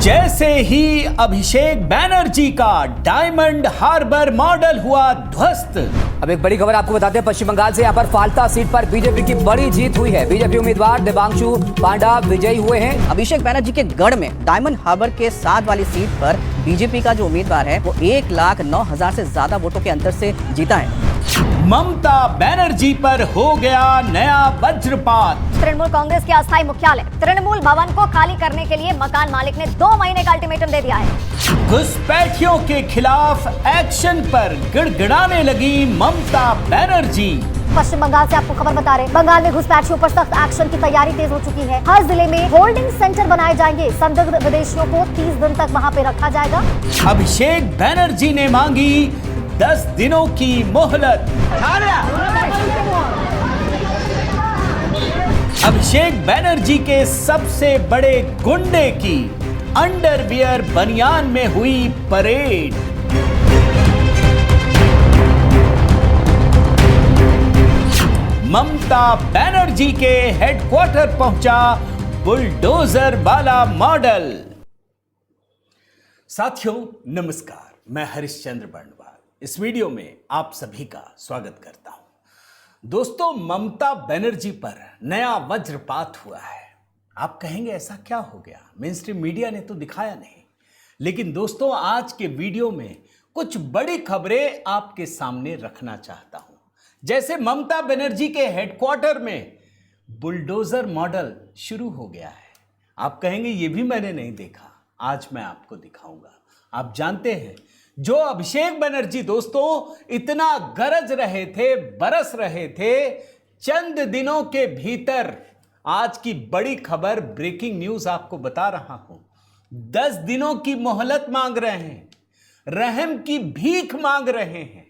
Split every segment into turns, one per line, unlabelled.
जैसे ही अभिषेक बैनर्जी का diamond harbour model हुआ ध्वस्त।
अब एक बड़ी खबर आपको बताते हैं, पश्चिम बंगाल से यहाँ पर फाल्ता सीट पर बीजेपी की बड़ी जीत हुई है। बीजेपी उम्मीदवार देवांशु पांडा विजयी हुए हैं।
अभिषेक बैनर्जी के गढ़ में डायमंड हार्बर के साथ वाली सीट पर बीजेपी का जो उम्मीदवार है वो 1,09,000 से ज्यादा वोटों के अंतर से जीता है।
ममता बनर्जी पर हो गया नया वज्रपात।
तृणमूल कांग्रेस के अस्थायी मुख्यालय तृणमूल भवन को खाली करने के लिए मकान मालिक ने 2 महीने का अल्टीमेटम दे दिया है।
घुसपैठियों के खिलाफ एक्शन पर गिड़गिड़ाने लगी ममता बनर्जी।
पश्चिम बंगाल से आपको खबर बता रहे, बंगाल में घुसपैठियों पर सख्त एक्शन की तैयारी तेज हो चुकी है। हर जिले में होल्डिंग सेंटर बनाए जाएंगे। संदिग्ध विदेशियों को 30 दिन तक वहां पे रखा जाएगा।
अभिषेक बनर्जी ने मांगी 10 दिनों की मोहलत। अभिषेक बनर्जी के सबसे बड़े गुंडे की अंडरवियर बनियान में हुई परेड। ममता बनर्जी के हेडक्वार्टर पहुंचा बुलडोजर वाला मॉडल। साथियों नमस्कार, मैं हरिश्चंद्र बर्णवाल इस वीडियो में आप सभी का स्वागत करता हूं। दोस्तों, ममता बनर्जी पर नया वज्रपात हुआ है। आप कहेंगे ऐसा क्या हो गया, मेन स्ट्रीम मीडिया ने तो दिखाया नहीं। लेकिन दोस्तों, आज के वीडियो में कुछ बड़ी खबरें आपके सामने रखना चाहता हूं। जैसे ममता बनर्जी के हेडक्वार्टर में बुलडोजर मॉडल शुरू हो गया है। आप कहेंगे ये भी मैंने नहीं देखा, आज मैं आपको दिखाऊंगा। आप जानते हैं, जो अभिषेक बनर्जी दोस्तों इतना गरज रहे थे, बरस रहे थे, चंद दिनों के भीतर आज की बड़ी खबर, ब्रेकिंग न्यूज आपको बता रहा हूं। 10 दिनों की मोहलत मांग रहे हैं, रहम की भीख मांग रहे हैं।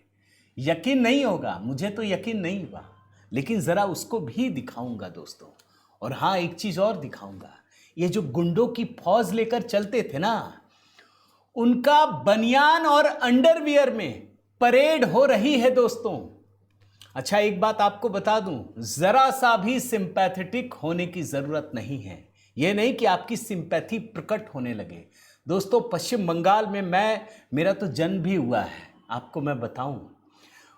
यकीन नहीं होगा, मुझे तो यकीन नहीं हुआ, लेकिन जरा उसको भी दिखाऊंगा दोस्तों। और हाँ, एक चीज और दिखाऊंगा, ये जो गुंडों की फौज लेकर चलते थे ना, उनका बनियान और अंडरवियर में परेड हो रही है दोस्तों। अच्छा, एक बात आपको बता दूं, जरा सा भी सिंपैथेटिक होने की जरूरत नहीं है। यह नहीं कि आपकी सिंपैथी प्रकट होने लगे। दोस्तों, पश्चिम बंगाल में मेरा तो जन्म भी हुआ है। आपको मैं बताऊं,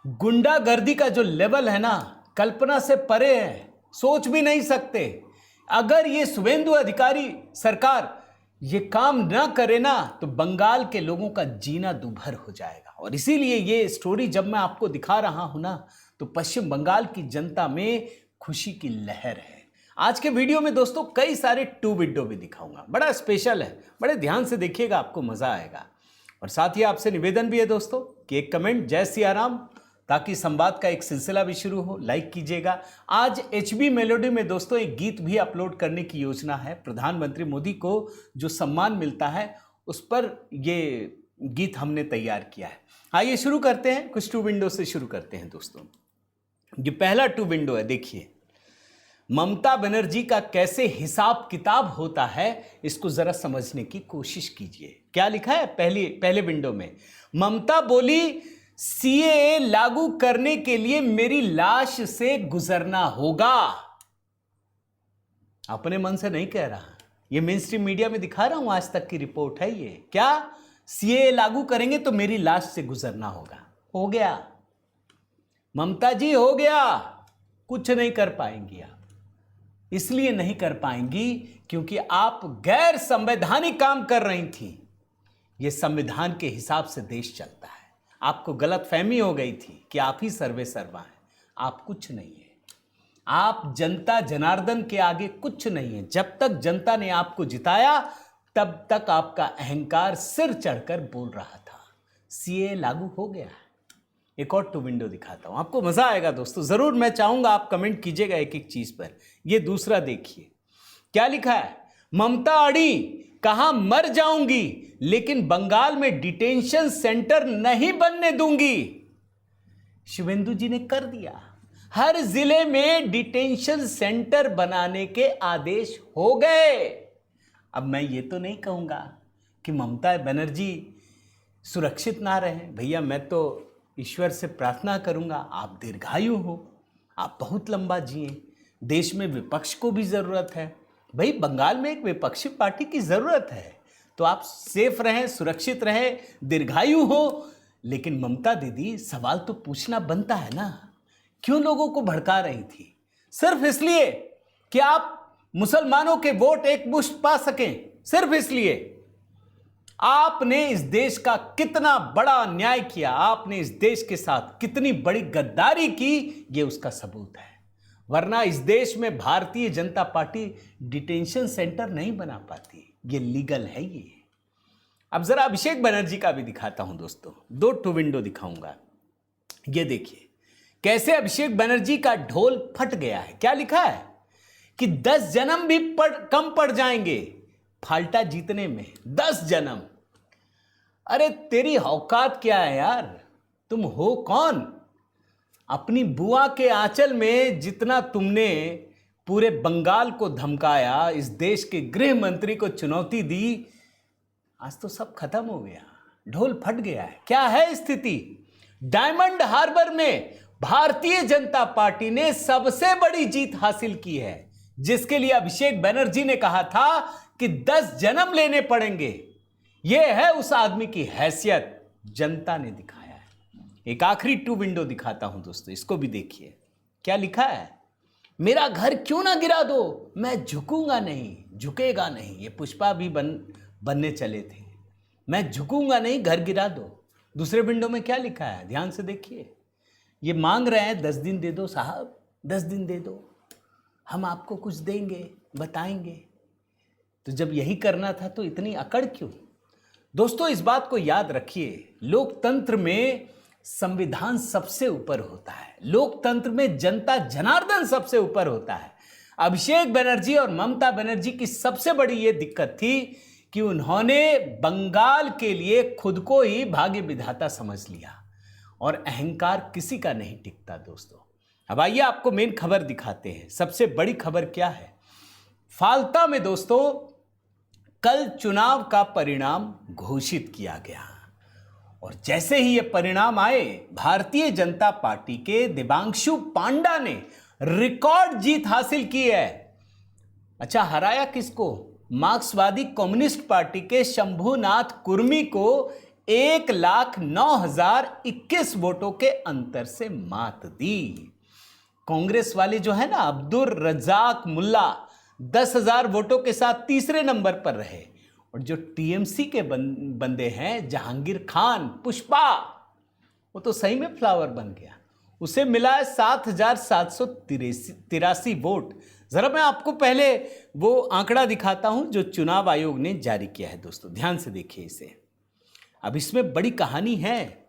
गुंडागर्दी का जो लेवल है ना, कल्पना से परे है, सोच भी नहीं सकते। अगर ये शुभेंदु अधिकारी सरकार ये काम ना करे ना, तो बंगाल के लोगों का जीना दूभर हो जाएगा। और इसीलिए ये स्टोरी जब मैं आपको दिखा रहा हूं ना, तो पश्चिम बंगाल की जनता में खुशी की लहर है। आज के वीडियो में दोस्तों कई सारे टू विंडो भी दिखाऊंगा, बड़ा स्पेशल है, बड़े ध्यान से देखिएगा, आपको मजा आएगा। और साथ ही आपसे निवेदन भी है दोस्तों कि एक कमेंट जय सिया राम, ताकि संवाद का एक सिलसिला भी शुरू हो। लाइक कीजिएगा। आज HB मेलोडी में दोस्तों एक गीत भी अपलोड करने की योजना है। प्रधानमंत्री मोदी को जो सम्मान मिलता है उस पर ये गीत हमने तैयार किया है। आइए शुरू करते हैं, कुछ टू विंडो से शुरू करते हैं दोस्तों। ये पहला टू विंडो है, देखिए ममता बनर्जी का कैसे हिसाब किताब होता है, इसको जरा समझने की कोशिश कीजिए। क्या लिखा है पहले विंडो में? ममता बोली, CAA लागू करने के लिए मेरी लाश से गुजरना होगा। अपने मन से नहीं कह रहा, ये मेन स्ट्रीम मीडिया में दिखा रहा हूं, आज तक की रिपोर्ट है ये। क्या CAA लागू करेंगे तो मेरी लाश से गुजरना होगा? हो गया ममता जी, हो गया। कुछ नहीं कर पाएंगी आप। इसलिए नहीं कर पाएंगी क्योंकि आप गैर संवैधानिक काम कर रही थी। यह संविधान के हिसाब से देश चलता है। आपको गलतफहमी हो गई थी कि आप ही सर्वे सर्वा हैं। आप कुछ नहीं है। आप जनता जनार्दन के आगे कुछ नहीं है। जब तक जनता ने आपको जिताया तब तक आपका अहंकार सिर चढ़कर बोल रहा था। CAA लागू हो गया है। एक और टू विंडो दिखाता हूं, आपको मजा आएगा दोस्तों। जरूर मैं चाहूंगा आप कमेंट कीजिएगा एक एक चीज पर। ये दूसरा देखिए, क्या लिखा है? ममता अड़ी, कहां मर जाऊंगी लेकिन बंगाल में डिटेंशन सेंटर नहीं बनने दूंगी। शुभेंदु जी ने कर दिया। हर जिले में डिटेंशन सेंटर बनाने के आदेश हो गए। अब मैं ये तो नहीं कहूंगा कि ममता बनर्जी सुरक्षित ना रहे। भैया, मैं तो ईश्वर से प्रार्थना करूंगा आप दीर्घायु हो, आप बहुत लंबा जिए। देश में विपक्ष को भी जरूरत है। भाई, बंगाल में एक विपक्षी पार्टी की जरूरत है। तो आप सेफ रहें, सुरक्षित रहें, दीर्घायु हो। लेकिन ममता दीदी, सवाल तो पूछना बनता है ना, क्यों लोगों को भड़का रही थी? सिर्फ इसलिए कि आप मुसलमानों के वोट एक मुश्त पा सकें, सिर्फ इसलिए। आपने इस देश का कितना बड़ा अन्याय किया, आपने इस देश के साथ कितनी बड़ी गद्दारी की, यह उसका सबूत है। वरना इस देश में Bharatiya Janata party detention centre नहीं बना पाती, ये लीगल है ये। अब जरा अभिषेक बनर्जी का भी दिखाता हूं दोस्तों, 2 विंडो दिखाऊंगा। ये देखिए कैसे अभिषेक बनर्जी का ढोल फट गया है। क्या लिखा है कि 10 जन्म भी कम पड़ जाएंगे फाल्टा जीतने में, 10 जन्म। अरे तेरी औकात क्या है यार, तुम हो कौन? अपनी बुआ के आंचल में जितना तुमने पूरे बंगाल को धमकाया, इस देश के गृह मंत्री को चुनौती दी, आज तो सब खत्म हो गया, ढोल फट गया है। क्या है स्थिति? डायमंड हार्बर में भारतीय जनता पार्टी ने सबसे बड़ी जीत हासिल की है, जिसके लिए अभिषेक बनर्जी ने कहा था कि 10 जन्म लेने पड़ेंगे। यह है उस आदमी की हैसियत, जनता ने दिखाया है। एक आखिरी 2 विंडो दिखाता हूं दोस्तों, इसको भी देखिए। क्या लिखा है? मेरा घर क्यों ना गिरा दो, मैं झुकूंगा नहीं, झुकेगा नहीं। ये पुष्पा भी बनने चले थे, मैं झुकूंगा नहीं, घर गिरा दो। दूसरे विंडो में क्या लिखा है, ध्यान से देखिए। ये मांग रहे हैं 10 दिन दे दो साहब, 10 दिन दे दो, हम आपको कुछ देंगे, बताएंगे। तो जब यही करना था तो इतनी अकड़ क्यों? दोस्तों इस बात को याद रखिए, लोकतंत्र में संविधान सबसे ऊपर होता है, लोकतंत्र में जनता जनार्दन सबसे ऊपर होता है। अभिषेक बनर्जी और ममता बनर्जी की सबसे बड़ी ये दिक्कत थी कि उन्होंने बंगाल के लिए खुद को ही भाग्य विधाता समझ लिया, और अहंकार किसी का नहीं टिकता दोस्तों। अब आइए आपको मेन खबर दिखाते हैं। सबसे बड़ी खबर क्या है? फाल्ता में दोस्तों कल चुनाव का परिणाम घोषित किया गया, और जैसे ही ये परिणाम आए, भारतीय जनता पार्टी के देबांशु पांडा ने रिकॉर्ड जीत हासिल की है। अच्छा, हराया किसको? मार्क्सवादी कम्युनिस्ट पार्टी के शंभुनाथ कुर्मी को 1,09,021 वोटों के अंतर से मात दी। कांग्रेस वाले जो है ना, अब्दुल रज्जाक मुल्ला 10,000 वोटों के साथ तीसरे नंबर पर रहे, और जो टीएमसी के बंदे हैं जहांगीर खान पुष्पा, वो तो सही में फ्लावर बन गया, उसे मिला है 7,783 वोट। जरा मैं आपको पहले वो आंकड़ा दिखाता हूं जो चुनाव आयोग ने जारी किया है दोस्तों, ध्यान से देखिए इसे। अब इसमें बड़ी कहानी है,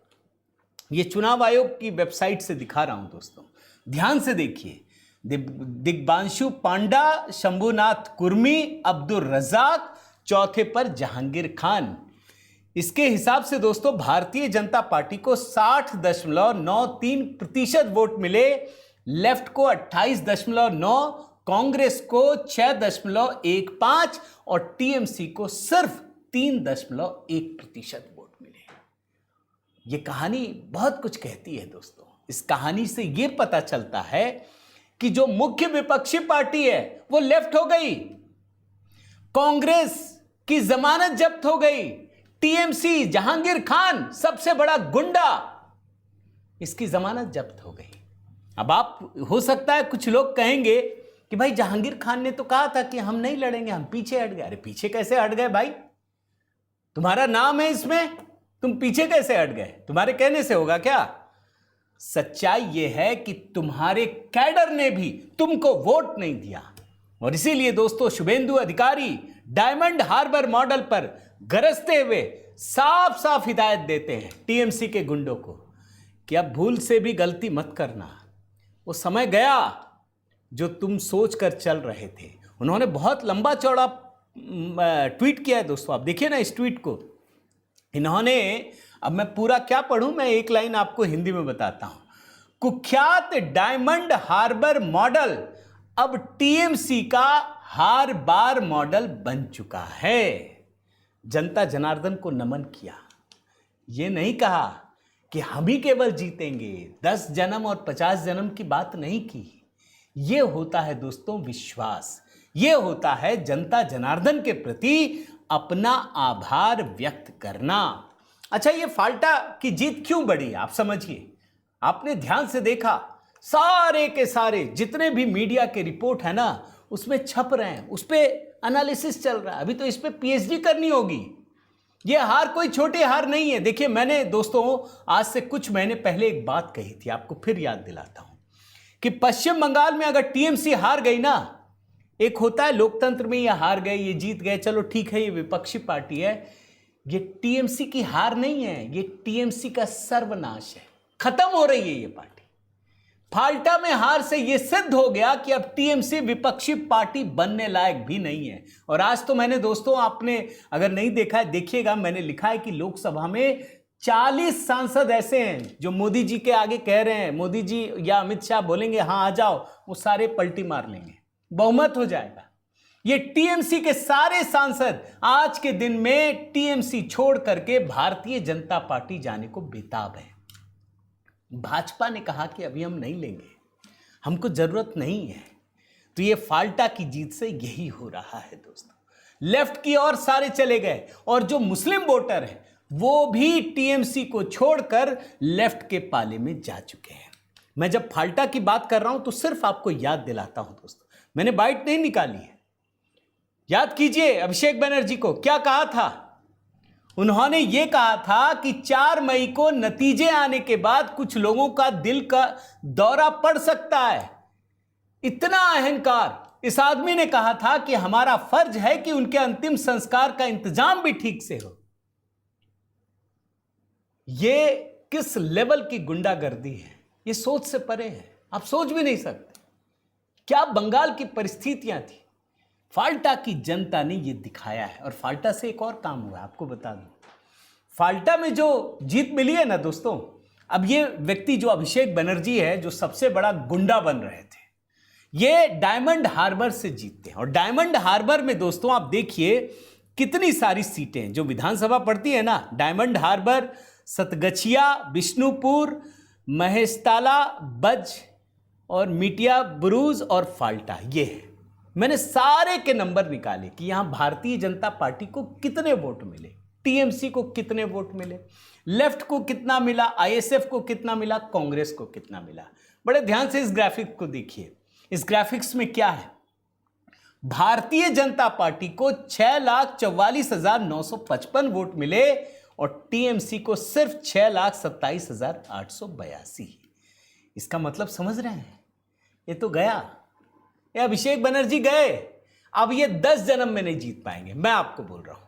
ये चुनाव आयोग की वेबसाइट से दिखा रहा हूं दोस्तों, ध्यान से देखिए। दिग्बांशु पांडा, शंभुनाथ कुर्मी, अब्दुल रज्जाक, चौथे पर जहांगीर खान। इसके हिसाब से दोस्तों भारतीय जनता पार्टी को 60.93% वोट मिले, लेफ्ट को 28.9, कांग्रेस को 6.15 और टीएमसी को सिर्फ 3.1% वोट मिले। यह कहानी बहुत कुछ कहती है दोस्तों। इस कहानी से यह पता चलता है कि जो मुख्य विपक्षी पार्टी है वो लेफ्ट हो गई, कांग्रेस की जमानत जब्त हो गई, टीएमसी जहांगीर खान सबसे बड़ा गुंडा, इसकी जमानत जब्त हो गई। अब आप, हो सकता है कुछ लोग कहेंगे कि भाई जहांगीर खान ने तो कहा था कि हम नहीं लड़ेंगे, हम पीछे हट गए। अरे पीछे कैसे हट गए भाई? तुम्हारा नाम है इसमें, तुम पीछे कैसे हट गए? तुम्हारे कहने से होगा क्या? सच्चाई यह है कि तुम्हारे कैडर ने भी तुमको वोट नहीं दिया, और इसीलिए दोस्तों शुभेंदु अधिकारी डायमंड हार्बर मॉडल पर गरजते हुए साफ साफ हिदायत देते हैं टीएमसी के गुंडों को कि अब भूल से भी गलती मत करना। वो समय गया जो तुम सोच कर चल रहे थे। उन्होंने बहुत लंबा चौड़ा ट्वीट किया है दोस्तों, आप देखिए ना इस ट्वीट को। इन्होंने, अब मैं पूरा क्या पढ़ूं, मैं एक लाइन आपको हिंदी में बताता हूं। कुख्यात डायमंड हार्बर मॉडल अब टीएमसी का हार बार मॉडल बन चुका है। जनता जनार्दन को नमन किया, ये नहीं कहा कि हम ही केवल जीतेंगे, 10 जन्म और 50 जन्म की बात नहीं की। ये होता है दोस्तों विश्वास, ये होता है जनता जनार्दन के प्रति अपना आभार व्यक्त करना। अच्छा, ये फाल्टा की जीत क्यों बढ़ी आप समझिए। आपने ध्यान से देखा, सारे के सारे जितने भी मीडिया के रिपोर्ट है ना, उसमें छप रहे हैं, उस पर एनालिसिस चल रहा है। अभी तो इस पर पीएचडी करनी होगी। ये हार कोई छोटी हार नहीं है। देखिए, मैंने दोस्तों आज से कुछ महीने पहले एक बात कही थी, आपको फिर याद दिलाता हूं कि पश्चिम बंगाल में अगर टीएमसी हार गई ना, एक होता है लोकतंत्र में, ये हार गए, ये जीत गए, चलो ठीक है, ये विपक्षी पार्टी है। ये टीएमसी की हार नहीं है, ये टीएमसी का सर्वनाश है। खत्म हो रही है ये पार्टी। फाल्टा में हार से यह सिद्ध हो गया कि अब टीएमसी विपक्षी पार्टी बनने लायक भी नहीं है। और आज तो मैंने दोस्तों, आपने अगर नहीं देखा है देखिएगा, मैंने लिखा है कि लोकसभा में 40 सांसद ऐसे हैं जो मोदी जी के आगे कह रहे हैं, मोदी जी या अमित शाह बोलेंगे हाँ आ जाओ, वो सारे पलटी मार लेंगे, बहुमत हो जाएगा। ये टीएमसी के सारे सांसद आज के दिन में टीएमसी छोड़ करके भारतीय जनता पार्टी जाने को बेताब है। भाजपा ने कहा कि अभी हम नहीं लेंगे, हमको जरूरत नहीं है। तो ये फाल्टा की जीत से यही हो रहा है दोस्तों। लेफ्ट की ओर सारे चले गए और जो मुस्लिम वोटर हैं वो भी टीएमसी को छोड़कर लेफ्ट के पाले में जा चुके हैं। मैं जब फाल्टा की बात कर रहा हूं तो सिर्फ आपको याद दिलाता हूं दोस्तों, मैंने बाइट नहीं निकाली है। याद कीजिए अभिषेक बनर्जी को क्या कहा था। उन्होंने ये कहा था कि 4 मई को नतीजे आने के बाद कुछ लोगों का दिल का दौरा पड़ सकता है। इतना अहंकार। इस आदमी ने कहा था कि हमारा फर्ज है कि उनके अंतिम संस्कार का इंतजाम भी ठीक से हो। ये किस लेवल की गुंडागर्दी है, ये सोच से परे है। आप सोच भी नहीं सकते क्या बंगाल की परिस्थितियां थी। फाल्टा की जनता ने यह दिखाया है। और फाल्टा से एक और काम हुआ, आपको बता दूं। फाल्टा में जो जीत मिली है ना दोस्तों, अब ये व्यक्ति जो अभिषेक बनर्जी है, जो सबसे बड़ा गुंडा बन रहे थे, ये डायमंड हार्बर से जीतते हैं। और डायमंड हार्बर में दोस्तों आप देखिए कितनी सारी सीटें जो विधानसभा पड़ती है ना, डायमंड हार्बर, सतगछिया, बिष्णुपुर, महेशताला, बज और मिटिया बुरूज और फाल्टा, ये है। मैंने सारे के नंबर निकाले कि यहां भारतीय जनता पार्टी को कितने वोट मिले, टीएमसी को कितने वोट मिले, लेफ्ट को कितना मिला, आईएसएफ को कितना मिला, कांग्रेस को कितना मिला। बड़े ध्यान से इस ग्राफिक को देखिए। इस ग्राफिक्स में क्या है, भारतीय जनता पार्टी को 6,44,955 वोट मिले और टीएमसी को सिर्फ 6,27,882। इसका मतलब समझ रहे हैं, ये तो गया, ये अभिषेक बनर्जी गए। अब ये 10 जन्म में नहीं जीत पाएंगे, मैं आपको बोल रहा हूं।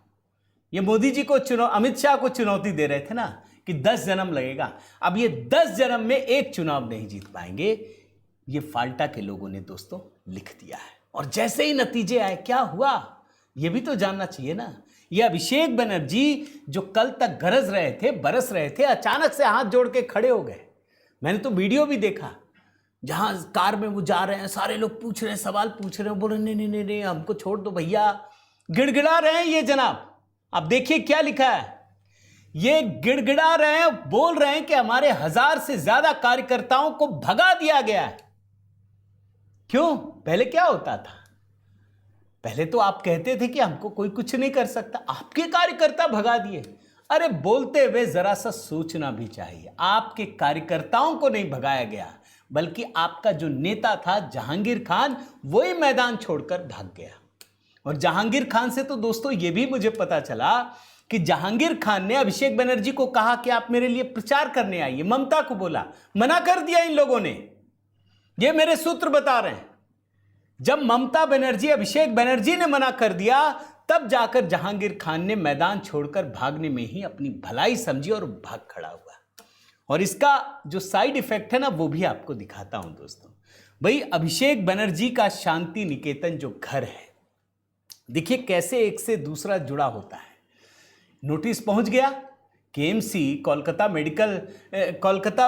ये मोदी जी को अमित शाह को चुनौती दे रहे थे ना कि 10 जन्म लगेगा। अब ये 10 जन्म में एक चुनाव नहीं जीत पाएंगे। ये फाल्टा के लोगों ने दोस्तों लिख दिया है। और जैसे ही नतीजे आए, क्या हुआ ये भी तो जानना चाहिए ना। ये अभिषेक बनर्जी जो कल तक गरज रहे थे, बरस रहे थे, अचानक से हाथ जोड़ के खड़े हो गए। मैंने तो वीडियो भी देखा, जहां कार में वो जा रहे हैं, सारे लोग पूछ रहे हैं, सवाल पूछ रहे हैं, बोल रहे नहीं नहीं नहीं हमको छोड़ दो भैया, गिड़गिड़ा रहे हैं ये जनाब। अब देखिए क्या लिखा है, ये गिड़गिड़ा रहे हैं, बोल रहे हैं कि हमारे 1000 से ज्यादा कार्यकर्ताओं को भगा दिया गया है। क्यों? पहले क्या होता था? पहले तो आप कहते थे कि हमको कोई कुछ नहीं कर सकता, आपके कार्यकर्ता भगा दिए। अरे बोलते हुए जरा सा सोचना भी चाहिए। आपके कार्यकर्ताओं को नहीं भगाया गया, बल्कि आपका जो नेता था जहांगीर खान, वही मैदान छोड़कर भाग गया। और जहांगीर खान से तो दोस्तों ये भी मुझे पता चला कि जहांगीर खान ने अभिषेक बनर्जी को कहा कि आप मेरे लिए प्रचार करने आइए। ममता को बोला, मना कर दिया इन लोगों ने। ये मेरे सूत्र बता रहे हैं। जब ममता बनर्जी, अभिषेक बनर्जी ने मना कर दिया, तब जाकर जहांगीर खान ने मैदान छोड़कर भागने में ही अपनी भलाई समझी और भाग खड़ा हुआ। और इसका जो साइड इफेक्ट है ना, वो भी आपको दिखाता हूं दोस्तों। भाई अभिषेक बनर्जी का शांति निकेतन जो घर है, देखिए कैसे एक से दूसरा जुड़ा होता है। नोटिस पहुंच गया केएमसी, कोलकाता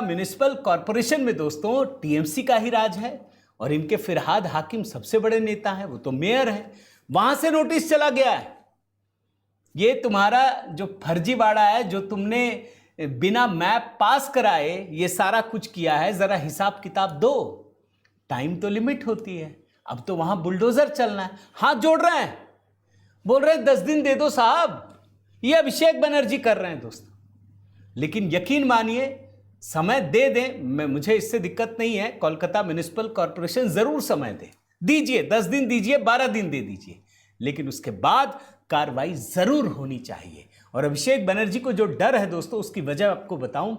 म्युनिसिपल कॉरपोरेशन में दोस्तों टीएमसी का ही राज है। और इनके फिरहाद हाकिम सबसे बड़े नेता हैं, वो तो मेयर हैं। वहां से नोटिस चला गया है, ये तुम्हारा जो फर्जीवाड़ा है, जो तुमने बिना मैप पास कराए ये सारा कुछ किया है, जरा हिसाब किताब दो। टाइम तो लिमिट होती है, अब तो वहां बुलडोजर चलना है। हाथ जोड़ रहे हैं, बोल रहे हैं 10 दिन दे दो साहब, ये अभिषेक बनर्जी कर रहे हैं दोस्तों। लेकिन यकीन मानिए, समय दे दें, मुझे इससे दिक्कत नहीं है। कोलकाता म्युनिसिपल कॉरपोरेशन जरूर समय दे दीजिए, 10 दिन दीजिए, 12 दिन दे दीजिए, लेकिन उसके बाद कार्रवाई जरूर होनी चाहिए। और अभिषेक बनर्जी को जो डर है दोस्तों, उसकी वजह आपको बताऊं।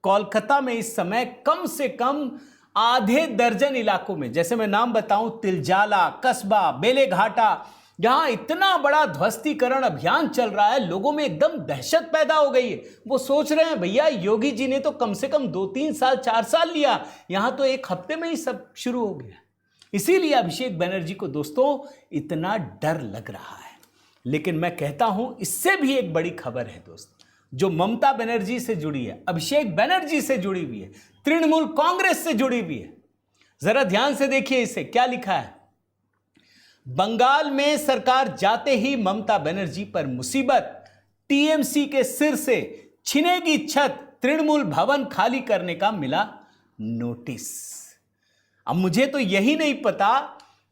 कोलकाता में इस समय कम से कम आधे दर्जन इलाकों में, जैसे मैं नाम बताऊं, तिलजाला, कस्बा, बेलेघाटा, जहां इतना बड़ा ध्वस्तीकरण अभियान चल रहा है, लोगों में एकदम दहशत पैदा हो गई है। वो सोच रहे हैं भैया योगी जी ने तो कम से कम 2-3 साल 4 साल लिया, यहां तो 1 हफ्ते में ही सब शुरू हो गया। इसीलिए अभिषेक बनर्जी को दोस्तों इतना डर लग रहा है। लेकिन मैं कहता हूं, इससे भी एक बड़ी खबर है दोस्त, जो ममता बनर्जी से जुड़ी है, अभिषेक बनर्जी से जुड़ी हुई है, तृणमूल कांग्रेस से जुड़ी हुई है। जरा ध्यान से देखिए इसे, क्या लिखा है। बंगाल में सरकार जाते ही ममता बनर्जी पर मुसीबत, टीएमसी के सिर से छिनेगी छत, तृणमूल भवन खाली करने का मिला नोटिस। अब मुझे तो यही नहीं पता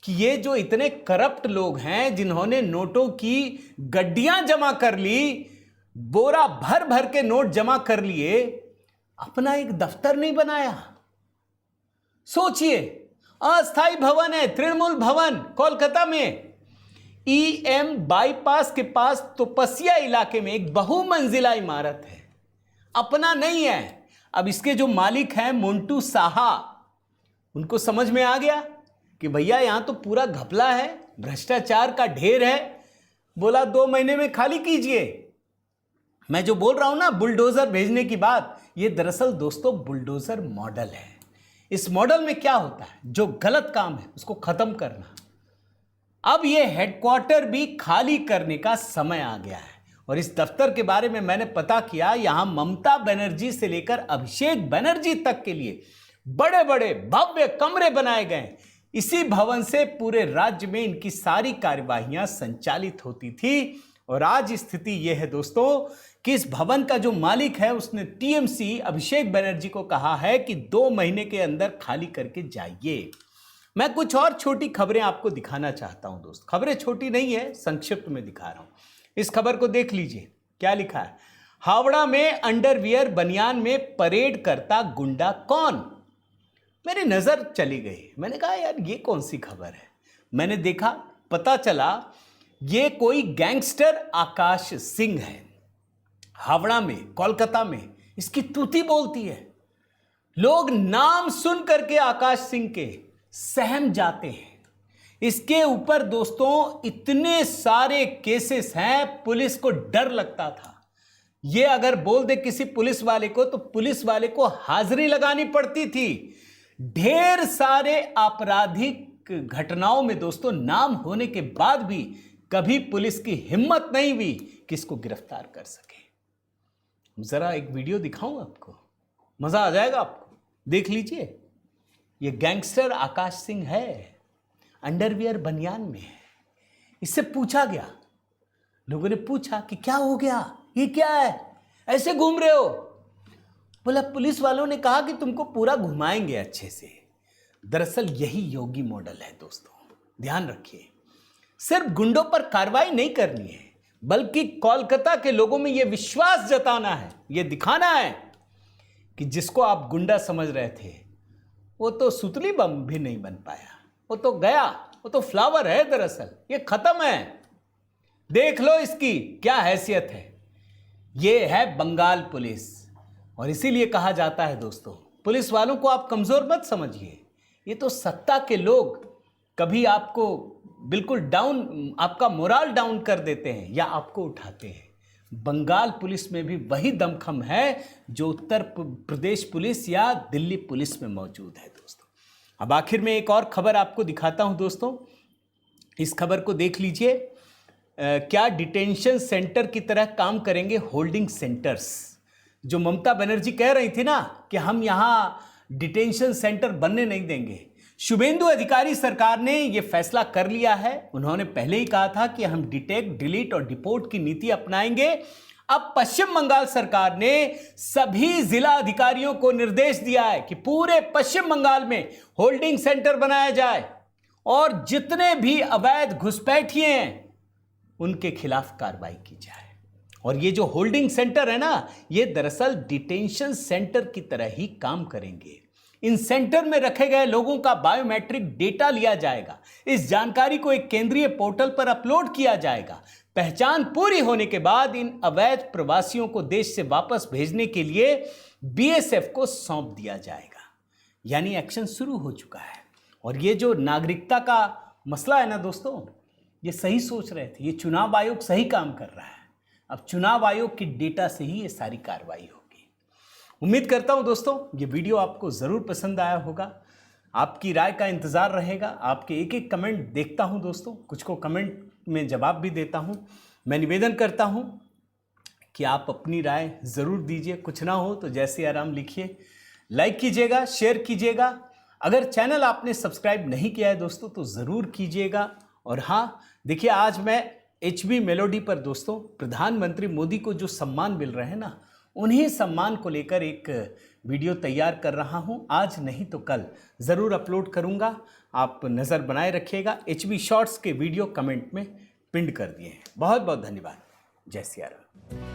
कि ये जो इतने करप्ट लोग हैं, जिन्होंने नोटों की गड्डियां जमा कर ली, बोरा भर भर के नोट जमा कर लिए, अपना एक दफ्तर नहीं बनाया। सोचिए, अस्थाई भवन है तृणमूल भवन कोलकाता में, ईएम बाईपास के पास तपस्या इलाके में एक बहुमंजिला इमारत है, अपना नहीं है। अब इसके जो मालिक हैं मोंटू साहा, उनको समझ में आ गया कि भैया यहां तो पूरा घपला है, भ्रष्टाचार का ढेर है। बोला 2 महीने में खाली कीजिए। मैं जो बोल रहा हूं ना बुलडोजर भेजने की बात, ये दरअसल दोस्तों बुलडोजर मॉडल है। इस मॉडल में क्या होता है, जो गलत काम है उसको खत्म करना। अब ये हेडक्वार्टर भी खाली करने का समय आ गया है। और इस दफ्तर के बारे में मैंने पता किया, यहां ममता बनर्जी से लेकर अभिषेक बनर्जी तक के लिए बड़े बड़े भव्य कमरे बनाए गए। इसी भवन से पूरे राज्य में इनकी सारी कार्यवाहियां संचालित होती थी। और आज स्थिति यह है दोस्तों कि इस भवन का जो मालिक है, उसने टीएमसी अभिषेक बनर्जी को कहा है कि 2 महीने के अंदर खाली करके जाइए। मैं कुछ और छोटी खबरें आपको दिखाना चाहता हूं दोस्त। खबरें छोटी नहीं है, संक्षिप्त में दिखा रहा हूं। इस खबर को देख लीजिए, क्या लिखा है। हावड़ा में अंडरवियर बनियान में परेड करता गुंडा कौन। मेरी नजर चली गई, मैंने कहा यार ये कौन सी खबर है। मैंने देखा, पता चला ये कोई गैंगस्टर आकाश सिंह है। हावड़ा में, कोलकाता में इसकी तूती बोलती है। लोग नाम सुन करके आकाश सिंह के सहम जाते हैं। इसके ऊपर दोस्तों इतने सारे केसेस हैं, पुलिस को डर लगता था। ये अगर बोल दे किसी पुलिस वाले को, तो पुलिस वाले को हाजिरी लगानी पड़ती थी। ढेर सारे आपराधिक घटनाओं में दोस्तों नाम होने के बाद भी कभी पुलिस की हिम्मत नहीं हुई कि इसको गिरफ्तार कर सके। जरा एक वीडियो दिखाऊं आपको, मजा आ जाएगा आपको, देख लीजिए। ये गैंगस्टर आकाश सिंह है, अंडरवियर बनियान में है। इससे पूछा गया, लोगों ने पूछा कि क्या हो गया, ये क्या है, ऐसे घूम रहे हो। बोला पुलिस वालों ने कहा कि तुमको पूरा घुमाएंगे अच्छे से। दरअसल यही योगी मॉडल है दोस्तों, ध्यान रखिए। सिर्फ गुंडों पर कार्रवाई नहीं करनी है, बल्कि कोलकाता के लोगों में यह विश्वास जताना है, यह दिखाना है कि जिसको आप गुंडा समझ रहे थे, वो तो सुतली बम भी नहीं बन पाया, वो तो गया, वो तो फ्लावर है। दरअसल ये खत्म है। देख लो इसकी क्या हैसियत है। ये है बंगाल पुलिस। और इसीलिए कहा जाता है दोस्तों, पुलिस वालों को आप कमजोर मत समझिए। ये तो सत्ता के लोग कभी आपको बिल्कुल डाउन, आपका मोराल डाउन कर देते हैं या आपको उठाते हैं। बंगाल पुलिस में भी वही दमखम है जो उत्तर प्रदेश पुलिस या दिल्ली पुलिस में मौजूद है दोस्तों। अब आखिर में एक और खबर आपको दिखाता हूं दोस्तों। इस खबर को देख लीजिए। क्या डिटेंशन सेंटर की तरह काम करेंगे होल्डिंग सेंटर्स। जो ममता बनर्जी कह रही थी ना कि हम यहां डिटेंशन सेंटर बनने नहीं देंगे, शुभेंदु अधिकारी सरकार ने यह फैसला कर लिया है। उन्होंने पहले ही कहा था कि हम डिटेक्ट, डिलीट और डिपोर्ट की नीति अपनाएंगे। अब पश्चिम बंगाल सरकार ने सभी जिला अधिकारियों को निर्देश दिया है कि पूरे पश्चिम बंगाल में होल्डिंग सेंटर बनाया जाए और जितने भी अवैध घुसपैठिए हैं उनके खिलाफ कार्रवाई की जाए। और ये जो होल्डिंग सेंटर है ना, ये दरअसल डिटेंशन सेंटर की तरह ही काम करेंगे। इन सेंटर में रखे गए लोगों का बायोमेट्रिक डेटा लिया जाएगा। इस जानकारी को एक केंद्रीय पोर्टल पर अपलोड किया जाएगा। पहचान पूरी होने के बाद इन अवैध प्रवासियों को देश से वापस भेजने के लिए बीएसएफ को सौंप दिया जाएगा। यानी एक्शन शुरू हो चुका है। और ये जो नागरिकता का मसला है ना दोस्तों, ये सही सोच रहे थे, ये चुनाव आयोग सही काम कर रहा है। अब चुनाव आयोग की डेटा से ही ये सारी कार्रवाई होगी। उम्मीद करता हूं दोस्तों ये वीडियो आपको ज़रूर पसंद आया होगा। आपकी राय का इंतज़ार रहेगा। आपके एक एक कमेंट देखता हूं दोस्तों, कुछ को कमेंट में जवाब भी देता हूं। मैं निवेदन करता हूं कि आप अपनी राय ज़रूर दीजिए। कुछ ना हो तो जैसे आराम लिखिए, लाइक कीजिएगा, शेयर कीजिएगा। अगर चैनल आपने सब्सक्राइब नहीं किया है दोस्तों तो ज़रूर कीजिएगा। और हाँ देखिए, आज मैं HB मेलोडी पर दोस्तों प्रधानमंत्री मोदी को जो सम्मान मिल रहे हैं ना, उन्हीं सम्मान को लेकर एक वीडियो तैयार कर रहा हूं। आज नहीं तो कल ज़रूर अपलोड करूंगा। आप नज़र बनाए रखिएगा। HB शॉर्ट्स के वीडियो कमेंट में पिन कर दिए हैं। बहुत बहुत धन्यवाद। जय सिया राम।